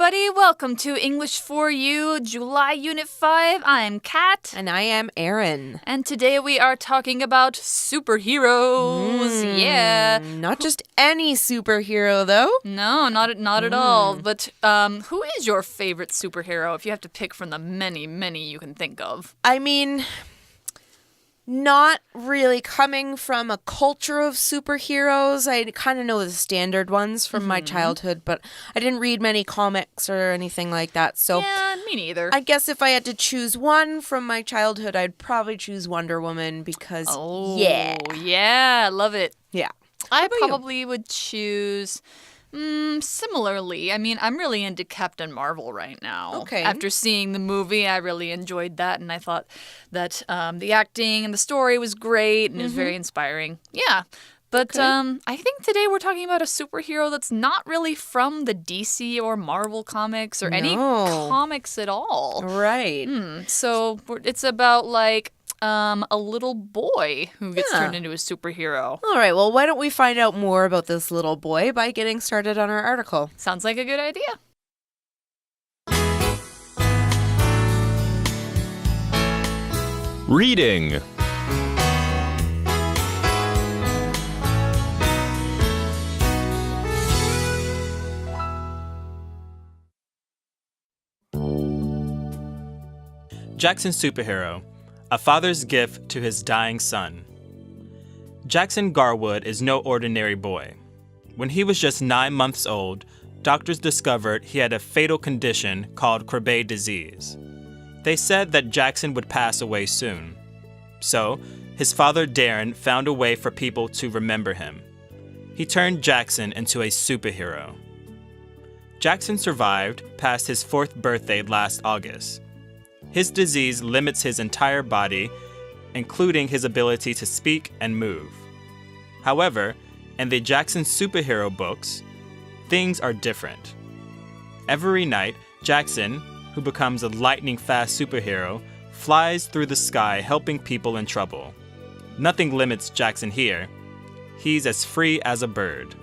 everybody. Welcome to English for You, July Unit 5. I'm Kat. And I am Erin. And today we are talking about superheroes. Yeah. Not just any superhero, though. No, not at all. But who is your favorite superhero if you have to pick from the many you can think of? I mean, not really coming from a culture of superheroes. I kind of know the standard ones from my childhood, but I didn't read many comics or anything like that. So yeah, me neither. I guess if I had to choose one from my childhood, I'd probably choose Wonder Woman because, yeah, I love it. Yeah. I probably would choose... similarly, I mean, I'm really into Captain Marvel right now. Okay. After seeing the movie, I really enjoyed that, and I thought that the acting and the story was great, and it was very inspiring. Yeah. But I think today we're talking about a superhero that's not really from the DC or Marvel comics or any comics at all. Right. So it's about, like... a little boy who gets turned into a superhero. All right, well, why don't we find out more about this little boy by getting started on our article? Sounds like a good idea. Reading. Jackson Superhero. A father's gift to his dying son. Jackson Garwood is no ordinary boy. When he was just 9 months old, doctors discovered he had a fatal condition called Krabbe disease. They said that Jackson would pass away soon. So, his father Darren found a way for people to remember him. He turned Jackson into a superhero. Jackson survived past his 4th birthday last August. His disease limits his entire body, including his ability to speak and move. However, in the Jackson superhero books, things are different. Every night, Jackson, who becomes a lightning-fast superhero, flies through the sky helping people in trouble. Nothing limits Jackson here. He's as free as a bird.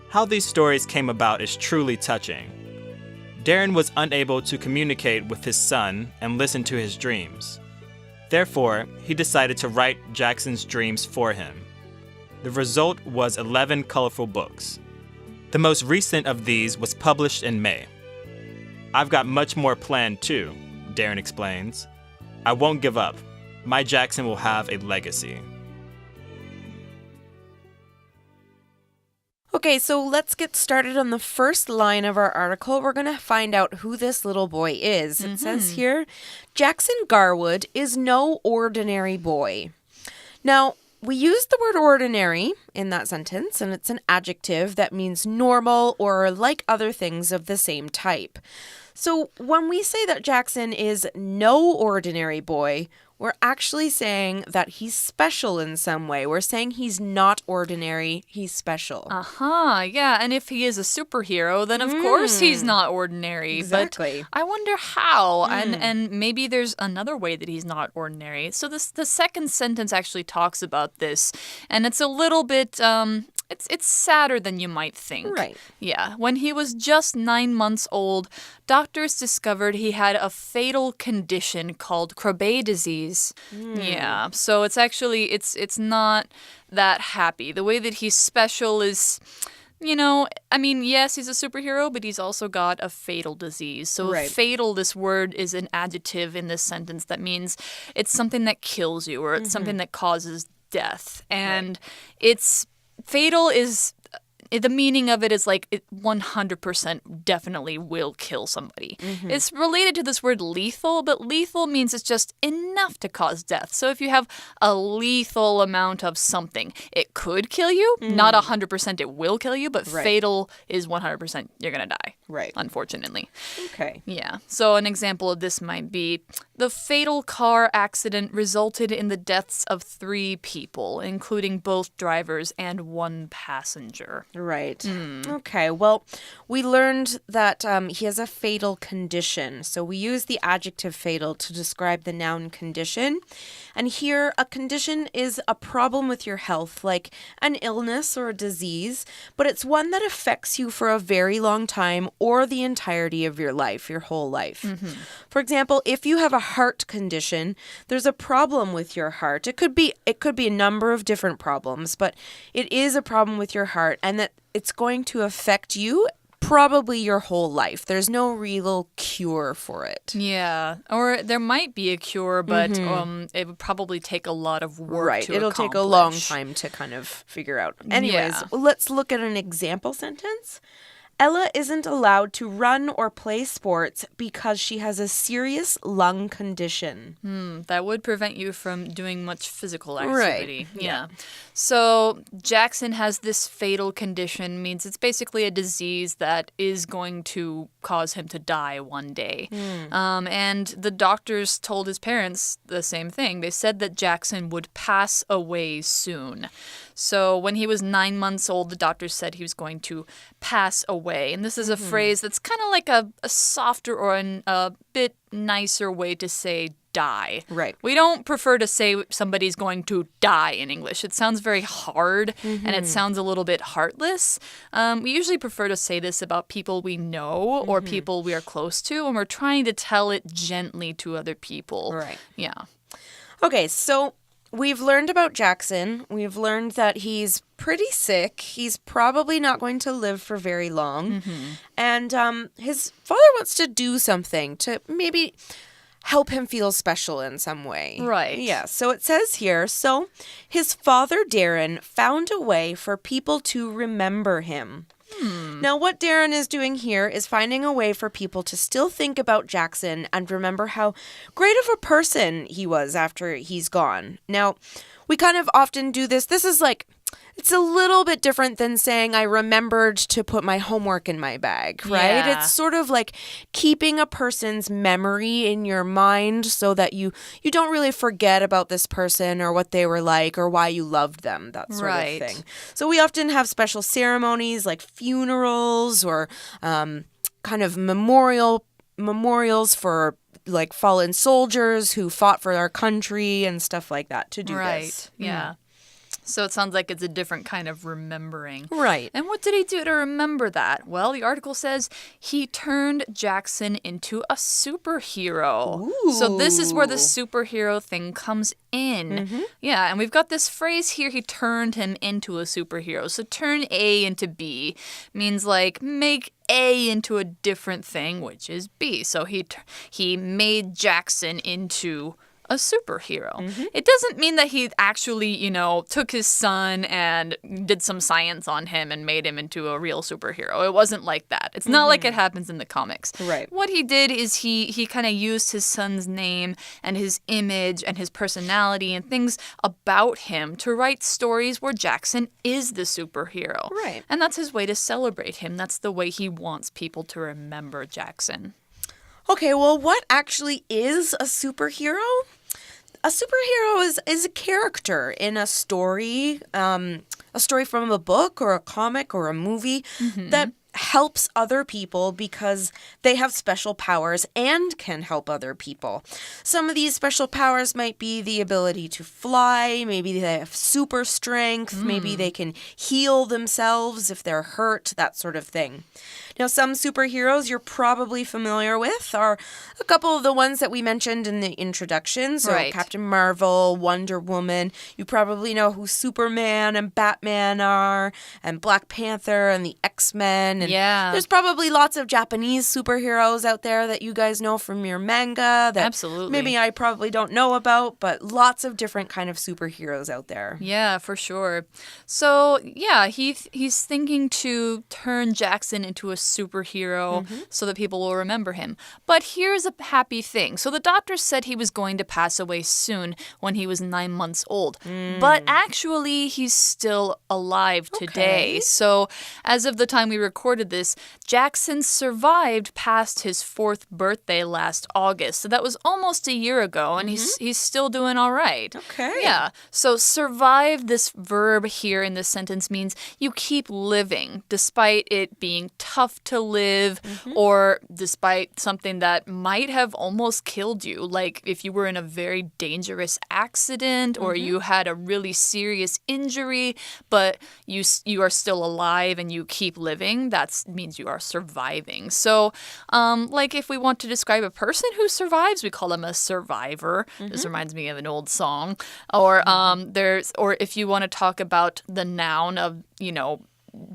How these stories came about is truly touching. Darren was unable to communicate with his son and listen to his dreams. Therefore, he decided to write Jackson's dreams for him. The result was 11 colorful books. The most recent of these was published in May. I've got much more planned too, Darren explains. I won't give up. My Jackson will have a legacy. Okay, so let's get started on the first line of our article. We're going to find out who this little boy is. It says here, Jackson Garwood is no ordinary boy. Now, we use the word ordinary in that sentence, and it's an adjective that means normal or like other things of the same type. So when we say that Jackson is no ordinary boy, we're actually saying that he's special in some way. We're saying he's not ordinary, he's special. Yeah. And if he is a superhero, then of course he's not ordinary. Exactly. But I wonder how. And maybe there's another way that he's not ordinary. So the second sentence actually talks about this. And it's a little bit... It's sadder than you might think. Right. Yeah. When he was just 9 months old, doctors discovered he had a fatal condition called Krabbe disease. Yeah. So it's actually, it's not that happy. The way that he's special is... You know, I mean, yes, he's a superhero, but he's also got a fatal disease. So fatal, this word is an adjective in this sentence that means it's something that kills you or it's something that causes death. And it's... Fatal is, the meaning of it is like it 100% definitely will kill somebody. It's related to this word lethal, but lethal means it's just enough to cause death. So if you have a lethal amount of something, it could kill you. Not 100% it will kill you, but fatal is 100% you're going to die. Right. Unfortunately. Okay. Yeah. So an example of this might be the fatal car accident resulted in the deaths of 3 people, including both drivers and 1 passenger. Right. Okay. Well, we learned that he has a fatal condition. So we use the adjective fatal to describe the noun condition. And here, a condition is a problem with your health, like an illness or a disease, but it's one that affects you for a very long time or the entirety of your life, your whole life. For example, if you have a heart condition, there's a problem with your heart. It could be a number of different problems, but it is a problem with your heart, and that it's going to affect you probably your whole life. There's no real cure for it. Yeah, or there might be a cure, but it would probably take a lot of work to It'll take a long time to kind of figure out. Anyways, let's look at an example sentence. Ella isn't allowed to run or play sports because she has a serious lung condition. That would prevent you from doing much physical activity. Right. Yeah. So Jackson has this fatal condition, means it's basically a disease that is going to cause him to die one day. And the doctors told his parents the same thing. They said that Jackson would pass away soon. So when he was 9 months old, the doctors said he was going to pass away. And this is a phrase that's kind of like a softer or a bit nicer way to say die. Right. We don't prefer to say somebody's going to die in English. It sounds very hard and it sounds a little bit heartless. We usually prefer to say this about people we know or people we are close to, and we're trying to tell it gently to other people. Right. Yeah. Okay, so we've learned about Jackson. We've learned that he's pretty sick. He's probably not going to live for very long. And his father wants to do something to maybe help him feel special in some way. Right. Yeah, so it says here, so his father, Darren, found a way for people to remember him. Now, what Darren is doing here is finding a way for people to still think about Jackson and remember how great of a person he was after he's gone. Now, we kind of often do this. This is like, it's a little bit different than saying I remembered to put my homework in my bag, right? Yeah. It's sort of like keeping a person's memory in your mind so that you don't really forget about this person or what they were like or why you loved them, that sort of thing. So we often have special ceremonies like funerals or kind of memorials for like fallen soldiers who fought for our country and stuff like that to do this. Yeah. So it sounds like it's a different kind of remembering. Right. And what did he do to remember that? Well, the article says he turned Jackson into a superhero. Ooh. So this is where the superhero thing comes in. Yeah, and we've got this phrase here, he turned him into a superhero. So turn A into B means like make A into a different thing, which is B. So he made Jackson into a superhero. It doesn't mean that he actually, took his son and did some science on him and made him into a real superhero. It wasn't like that. It's not like it happens in the comics. Right. What he did is he kind of used his son's name and his image and his personality and things about him to write stories where Jackson is the superhero. Right. And that's his way to celebrate him. That's the way he wants people to remember Jackson. Okay, well, what actually is a superhero? A superhero is a character in a story from a book or a comic or a movie that helps other people because they have special powers and can help other people. Some of these special powers might be the ability to fly, maybe they have super strength, maybe they can heal themselves if they're hurt, that sort of thing. Now, some superheroes you're probably familiar with are a couple of the ones that we mentioned in the introduction. So Captain Marvel, Wonder Woman. You probably know who Superman and Batman are, and Black Panther and the X-Men. And there's probably lots of Japanese superheroes out there that you guys know from your manga that maybe I probably don't know about, but lots of different kind of superheroes out there. Yeah, for sure. So, yeah, he's thinking to turn Jackson into a superhero so that people will remember him. But here's a happy thing. So the doctor said he was going to pass away soon when he was 9 months old. But actually, he's still alive today. So as of the time we recorded this, Jackson survived past his 4th birthday last August. So that was almost a year ago, and he's still doing all right. Okay. Yeah. So survive, this verb here in this sentence means you keep living despite it being tough tough to live, or despite something that might have almost killed you, like if you were in a very dangerous accident or you had a really serious injury, but you are still alive and you keep living, that means you are surviving. So, like if we want to describe a person who survives, we call them a survivor. This reminds me of an old song. Or or if you want to talk about the noun of,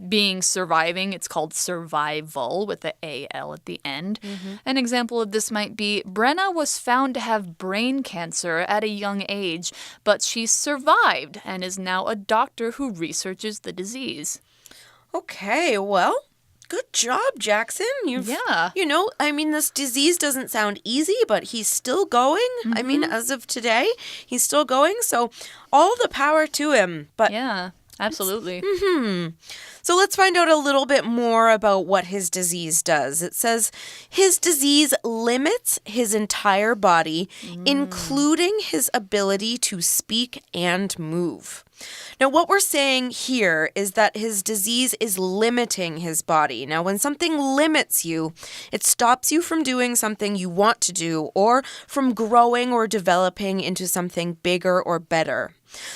being surviving, it's called survival with the A-L at the end. An example of this might be, Brenna was found to have brain cancer at a young age, but she survived and is now a doctor who researches the disease. Okay, well, good job, Jackson. This disease doesn't sound easy, but he's still going. I mean, as of today, he's still going, so all the power to him. But yeah. Absolutely. So let's find out a little bit more about what his disease does. It says his disease limits his entire body, including his ability to speak and move. Now, what we're saying here is that his disease is limiting his body. Now, when something limits you, it stops you from doing something you want to do or from growing or developing into something bigger or better.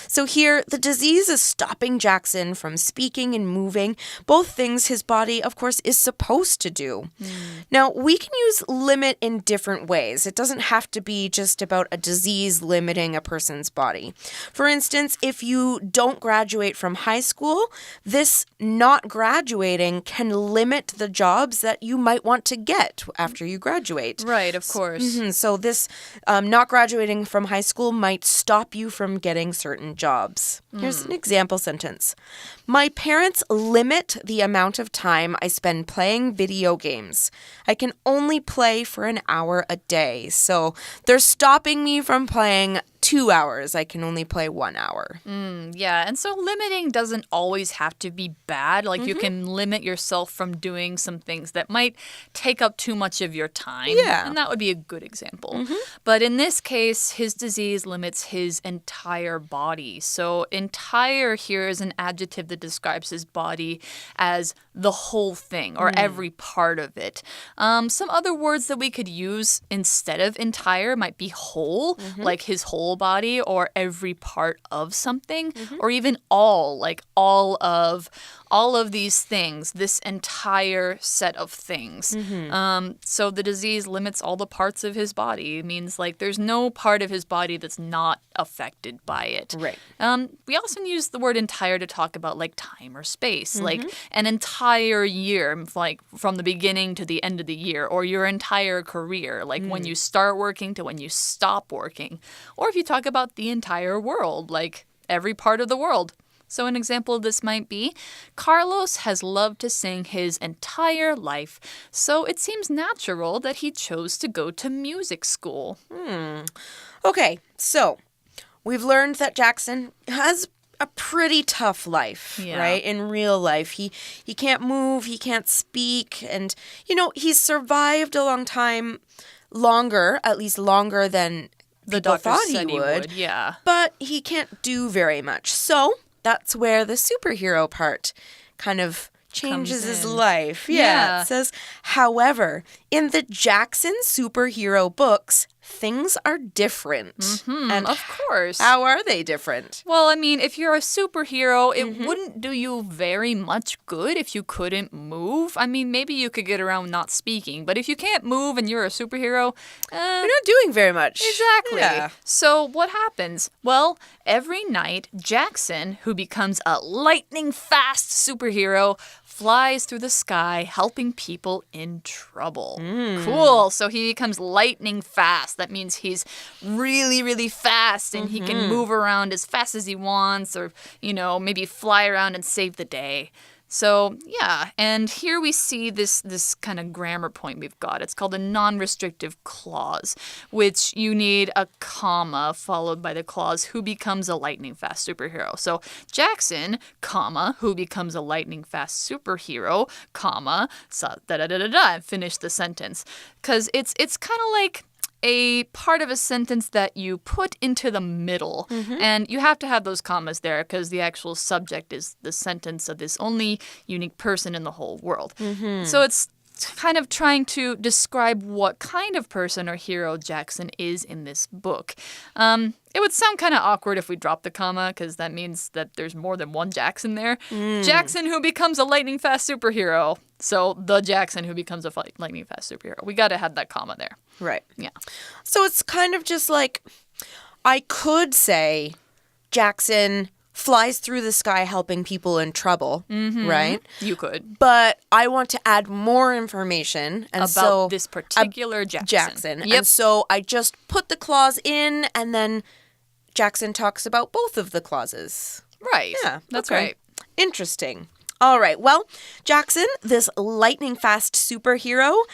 So here, the disease is stopping Jackson from speaking and moving, both things his body, of course, is supposed to do. Now, we can use limit in different ways. It doesn't have to be just about a disease limiting a person's body. For instance, if you don't graduate from high school, this not graduating can limit the jobs that you might want to get after you graduate. Right, of course. So this not graduating from high school might stop you from getting certain jobs. Here's an example sentence. My parents limit the amount of time I spend playing video games. I can only play for an hour a day. So they're stopping me from playing 2 hours. I can only play 1 hour. Yeah, and so limiting doesn't always have to be bad. Like you can limit yourself from doing some things that might take up too much of your time. Yeah. And that would be a good example. But in this case, his disease limits his entire body. So entire here is an adjective that describes his body as the whole thing or every part of it. Some other words that we could use instead of entire might be whole, like his whole body or every part of something, or even all, like all of these things, this entire set of things. So the disease limits all the parts of his body. It means like there's no part of his body that's not affected by it. Right. We often use the word entire to talk about like time or space, like an entire year, like from the beginning to the end of the year, or your entire career, like when you start working to when you stop working. Or if you talk about the entire world, like every part of the world. So an example of this might be, Carlos has loved to sing his entire life, so it seems natural that he chose to go to music school. Okay, so we've learned that Jackson has a pretty tough life, right? In real life. He can't move, he can't speak, and, he's survived a long time, at least longer than The people doctor thought said he would. Yeah. But he can't do very much. So that's where the superhero part kind of changes his life. Yeah. It says, however, in the Jackson superhero books, things are different. And of course. How are they different? Well, I mean, if you're a superhero, it wouldn't do you very much good if you couldn't move. I mean, maybe you could get around not speaking, but if you can't move and you're a superhero, you're not doing very much. Exactly. Yeah. So what happens? Well, every night, Jackson, who becomes a lightning-fast superhero, flies through the sky helping people in trouble. Cool. So he becomes lightning fast. That means he's really, really fast and he can move around as fast as he wants or, maybe fly around and save the day. So, yeah, and here we see this kind of grammar point we've got. It's called a non-restrictive clause, which you need a comma followed by the clause who becomes a lightning-fast superhero. So, Jackson, comma, who becomes a lightning-fast superhero, comma, and finish the sentence. Because it's kind of like a part of a sentence that you put into the middle. And you have to have those commas there because the actual subject is the sentence of this only unique person in the whole world. So it's kind of trying to describe what kind of person or hero Jackson is in this book. It would sound kind of awkward if we dropped the comma because that means that there's more than one Jackson there. Jackson who becomes a lightning-fast superhero. So the Jackson who becomes a lightning-fast superhero. We got to have that comma there. Right. Yeah. So it's kind of just like, I could say Jackson flies through the sky helping people in trouble, right? You could. But I want to add more information About this particular Jackson. And so I just put the clause in, and then Jackson talks about both of the clauses. Right. Yeah, That's okay. right. Interesting. All right. Well, Jackson, this lightning fast superhero,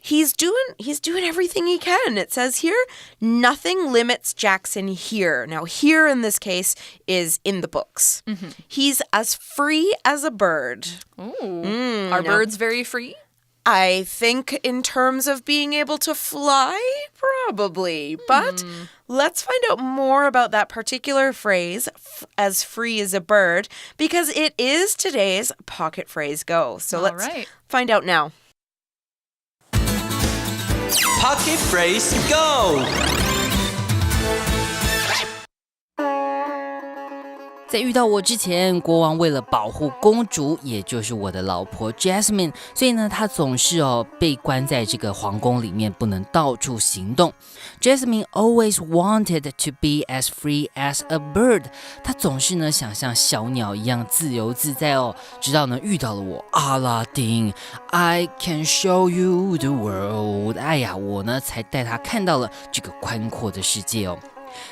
he's doing everything he can. It says here, nothing limits Jackson here. Now, here in this case is in the books. He's as free as a bird. Ooh. Are birds very free? I think in terms of being able to fly, probably. But let's find out more about that particular phrase, as free as a bird, because it is today's Pocket Phrase Go. So let's find out now. Pocket Phrase Go! 在遇到我之前，国王为了保护公主，也就是我的老婆 Jasmine， 所以呢，他总是被关在这个皇宫里面，不能到处行动。Jasmine always wanted to be as free as a bird， 她总是呢想像小鸟一样自由自在直到呢遇到了我阿拉丁 ，I can show you the world。哎呀，我呢才带她看到了这个宽阔的世界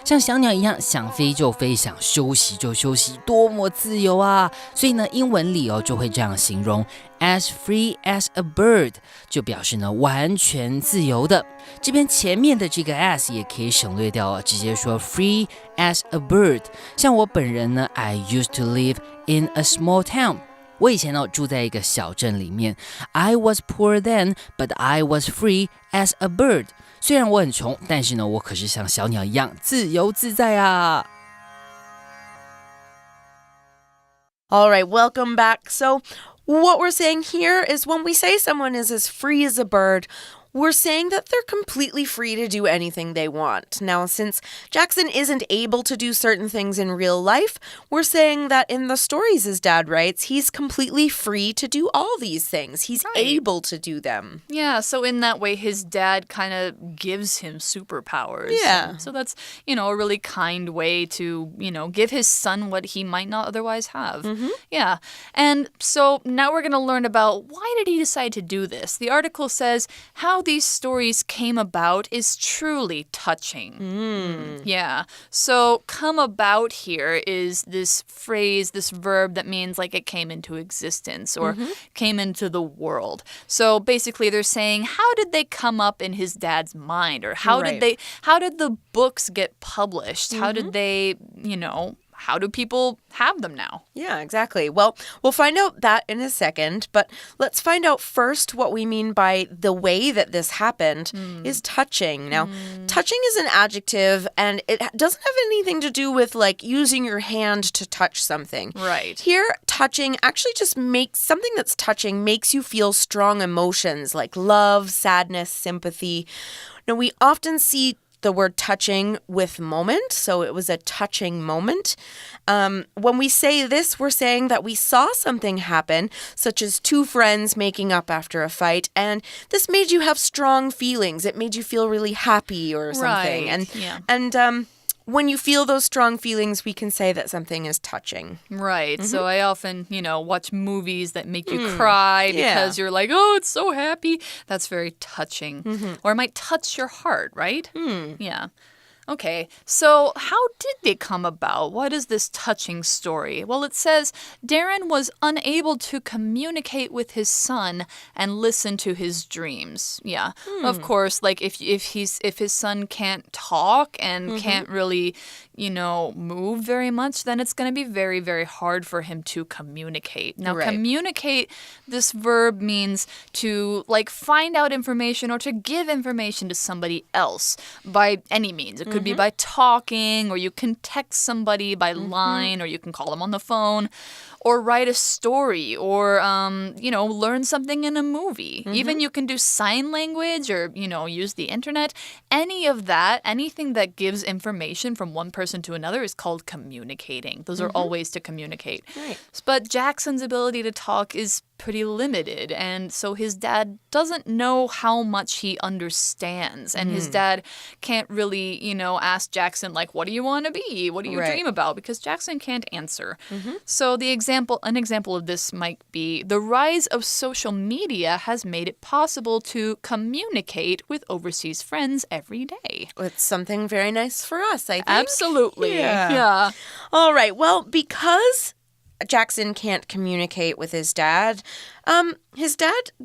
像小鸟一样想飞就飞，想休息就休息，多么自由啊！所以呢，英文里就会这样形容 as free as a bird， 就表示呢完全自由的。这边前面的这个 as 也可以省略掉直接说 free as a bird。像我本人呢 I used to live in a small town。我以前住在一个小镇里面 I was poor then, but I was free as a bird。虽然我很穷，但是呢，我可是像小鸟一样自由自在啊。All right, welcome back. So what we're saying here is when we say someone is as free as a bird, we're saying that they're completely free to do anything they want. Now, since Jackson isn't able to do certain things in real life, we're saying that in the stories his dad writes, he's completely free to do all these things. He's able to do them. Yeah, so in that way, his dad kind of gives him superpowers. Yeah. So that's, a really kind way to, give his son what he might not otherwise have. Yeah. And so now we're going to learn about why did he decide to do this? The article says, how these stories came about is truly touching. Yeah. So come about here is this phrase, this verb that means like it came into existence or came into the world. So basically they're saying, how did they come up in his dad's mind? Or how did the books get published? How did they, how do people have them now? Yeah, exactly. Well, we'll find out that in a second, but let's find out first what we mean by the way that this happened is touching. Now, touching is an adjective, and it doesn't have anything to do with like using your hand to touch something. Right. Here, touching actually just makes something that's touching makes you feel strong emotions like love, sadness, sympathy. Now, we often see the word touching with moment, so it was a touching moment. When we say this, we're saying that we saw something happen, such as two friends making up after a fight, and this made you have strong feelings. It made you feel really happy or something. Right. And when you feel those strong feelings, we can say that something is touching. Right. So I often, watch movies that make you cry because you're like, oh, it's so happy. That's very touching. Or it might touch your heart, right? Yeah. Okay, so how did they come about? What is this touching story? Well, it says Darren was unable to communicate with his son and listen to his dreams. Yeah, of course, like if his son can't talk and can't really, move very much, then it's going to be very, very hard for him to communicate. Now, communicate, this verb means to find out information or to give information to somebody else by any means. It could be by talking, or you can text somebody by line, or you can call them on the phone, or write a story, or, learn something in a movie. Even you can do sign language or, use the internet. Any of that, anything that gives information from one person to another is called communicating. Those are all ways to communicate. Right. But Jackson's ability to talk is pretty limited, and so his dad doesn't know how much he understands, and his dad can't really, ask Jackson, what do you want to be? What do you dream about? Because Jackson can't answer. So an example of this might be the rise of social media has made it possible to communicate with overseas friends every day. It's something very nice for us, I think. Absolutely. Yeah. All right. Well, because Jackson can't communicate with his dad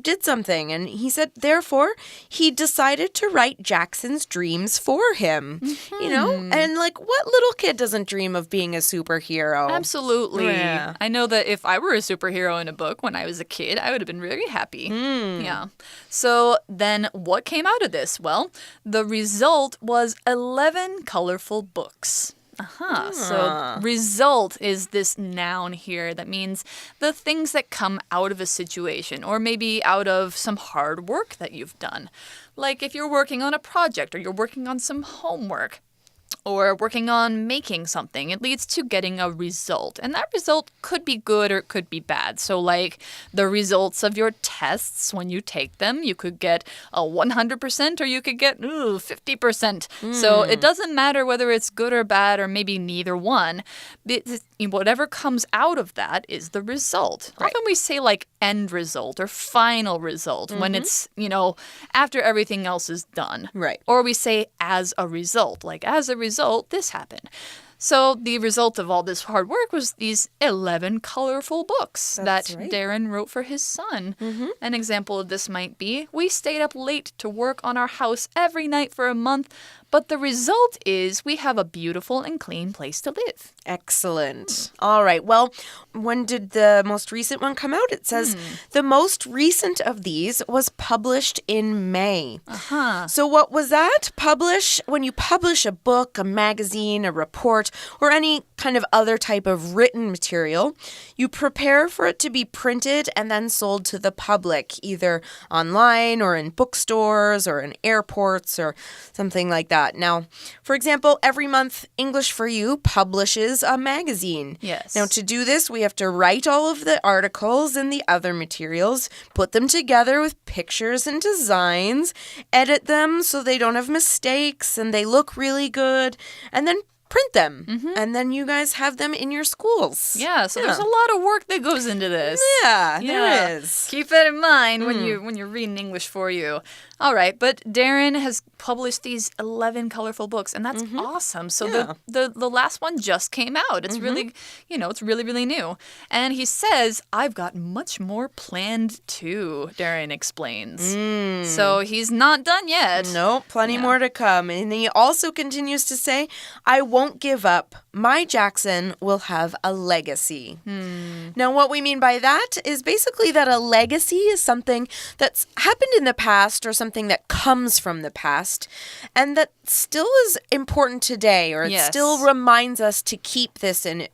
did something, and he said, therefore, he decided to write Jackson's dreams for him. And what little kid doesn't dream of being a superhero? Absolutely. Yeah. I know that if I were a superhero in a book when I was a kid, I would have been very happy. Yeah. So then what came out of this? Well, the result was 11 colorful books. So result is this noun here that means the things that come out of a situation, or maybe out of some hard work that you've done. Like if you're working on a project, or you're working on some homework, or working on making something, it leads to getting a result. And that result could be good or it could be bad. So the results of your tests, when you take them, you could get a 100% or you could get 50%. So it doesn't matter whether it's good or bad or maybe neither one. Whatever comes out of that is the result. Right. Often we say end result or final result when it's, after everything else is done. Right. Or we say as a result, as a result, this happened. So the result of all this hard work was these 11 colorful books that Darren wrote for his son. An example of this might be, we stayed up late to work on our house every night for a month, but the result is we have a beautiful and clean place to live. Excellent. All right. Well, when did the most recent one come out? It says the most recent of these was published in May. So what was that? When you publish a book, a magazine, a report, or any kind of other type of written material, you prepare for it to be printed and then sold to the public, either online or in bookstores or in airports or something like that. Now, for example, every month, English for You publishes a magazine. Yes. Now, to do this, we have to write all of the articles and the other materials, put them together with pictures and designs, edit them so they don't have mistakes and they look really good, and then print them. And then you guys have them in your schools. Yeah, so there's a lot of work that goes into this. Yeah, there is. Keep that in mind when you're reading English for You. All right, but Darren has published these 11 colorful books, and that's awesome. So the last one just came out. It's really, it's really, really new. And he says, I've got much more planned too, Darren explains. So he's not done yet. No, plenty more to come. And he also continues to say, I won't give up. My Jackson will have a legacy. Now, what we mean by that is basically that a legacy is something that's happened in the past or something that comes from the past and that still is important today, or it still reminds us to keep this and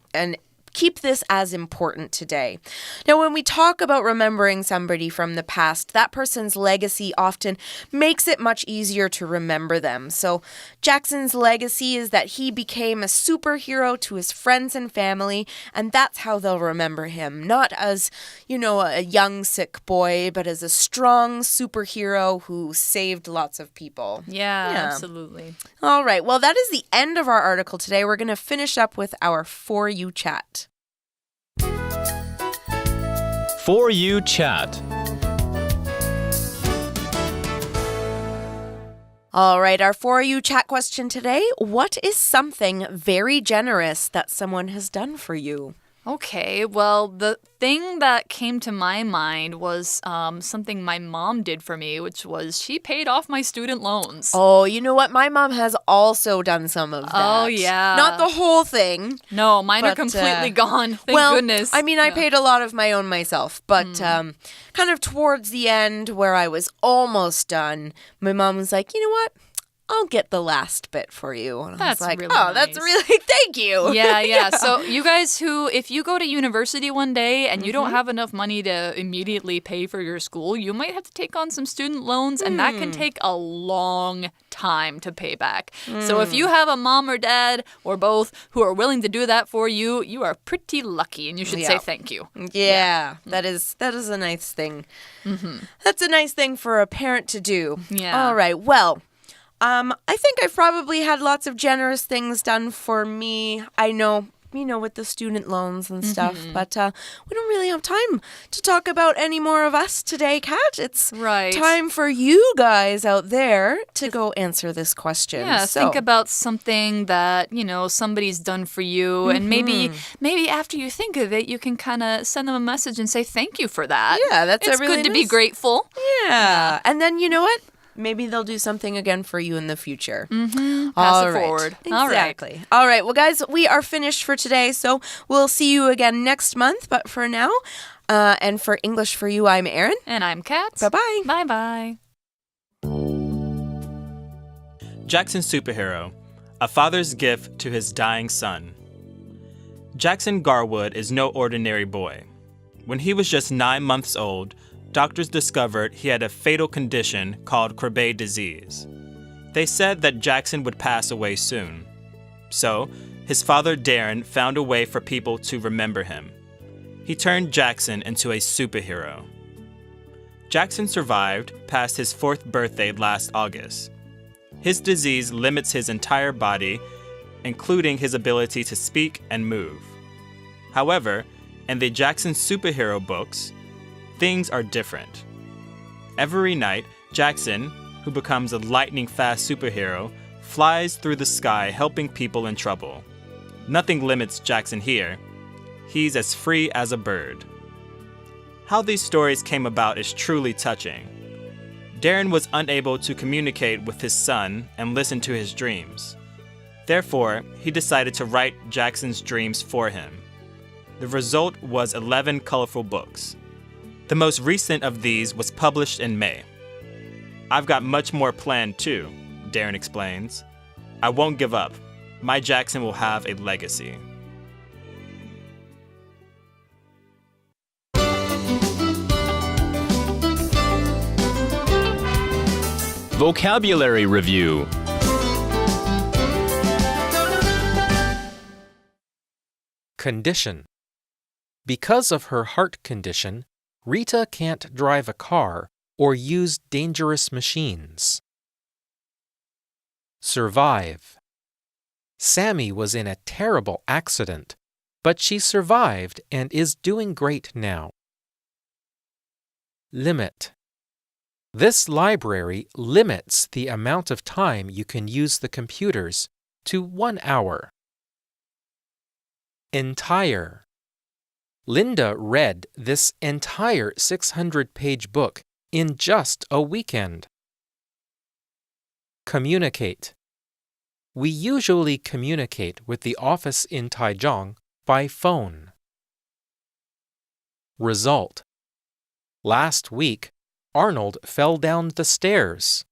keep this as important today. Now, when we talk about remembering somebody from the past, that person's legacy often makes it much easier to remember them. So Jackson's legacy is that he became a superhero to his friends and family, and that's how they'll remember him. Not as, a young sick boy, but as a strong superhero who saved lots of people. Yeah, absolutely. All right. Well, that is the end of our article today. We're going to finish up with our For You chat. For You chat. All right, our For You chat question today. What is something very generous that someone has done for you? Okay, well, the thing that came to my mind was something my mom did for me, which was she paid off my student loans. Oh, you know what? My mom has also done some of that. Oh, yeah. Not the whole thing. No, mine are completely gone. Thank goodness. I mean, I paid a lot of my own myself, but kind of towards the end where I was almost done, my mom was like, you know what? I'll get the last bit for you. And That's I was like, really oh, that's nice. really, thank you. Yeah. So you guys if you go to university one day and you don't have enough money to immediately pay for your school, you might have to take on some student loans, and that can take a long time to pay back. So if you have a mom or dad or both who are willing to do that for you, you are pretty lucky, and you should say thank you. Yeah, that is a nice thing. That's a nice thing for a parent to do. Yeah. All right, well, I think I've probably had lots of generous things done for me. I know, with the student loans and stuff, but we don't really have time to talk about any more of us today, Kat. It's time for you guys out there to go answer this question. Yeah, think about something that, somebody's done for you, and maybe after you think of it, you can kind of send them a message and say thank you for that. Yeah, that's it's a really good to be grateful. Yeah. And then you know what? Maybe they'll do something again for you in the future. Pass it forward. Exactly. All right. Well, guys, we are finished for today, so we'll see you again next month. But for now, and for English for You, I'm Erin. And I'm Kat. Bye-bye. Bye-bye. Jackson Superhero, a father's gift to his dying son. Jackson Garwood is no ordinary boy. When he was just 9 months old, doctors discovered he had a fatal condition called Krabbe disease. They said that Jackson would pass away soon. So, his father Darren found a way for people to remember him. He turned Jackson into a superhero. Jackson survived past his 4th birthday last August. His disease limits his entire body, including his ability to speak and move. However, in the Jackson superhero books, things are different. Every night, Jackson, who becomes a lightning-fast superhero, flies through the sky helping people in trouble. Nothing limits Jackson here. He's as free as a bird. How these stories came about is truly touching. Darren was unable to communicate with his son and listen to his dreams. Therefore, he decided to write Jackson's dreams for him. The result was 11 colorful books. The most recent of these was published in May. I've got much more planned too, Darren explains. I won't give up. My Jackson will have a legacy. Vocabulary Review. Condition. Because of her heart condition, Rita can't drive a car or use dangerous machines. Survive. Sammy was in a terrible accident, but she survived and is doing great now. Limit. This library limits the amount of time you can use the computers to 1 hour. Entire. Linda read this entire 600-page book in just a weekend. Communicate. We usually communicate with the office in Taichung by phone. Result. Last week, Arnold fell down the stairs.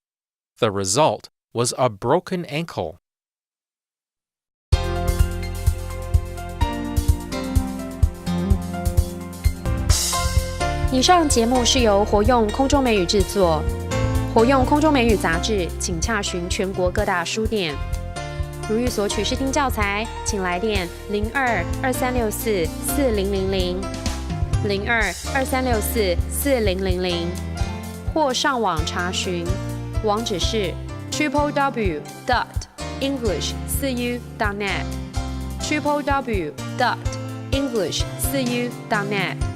The result was a broken ankle. 以上节目是由活用空中美语制作，活用空中美语杂志，请洽询全国各大书店。如欲索取试听教材，请来电02-2364-4000 02-2364-4000，或上网查询，网址是 www.english4u.net www.english4u.net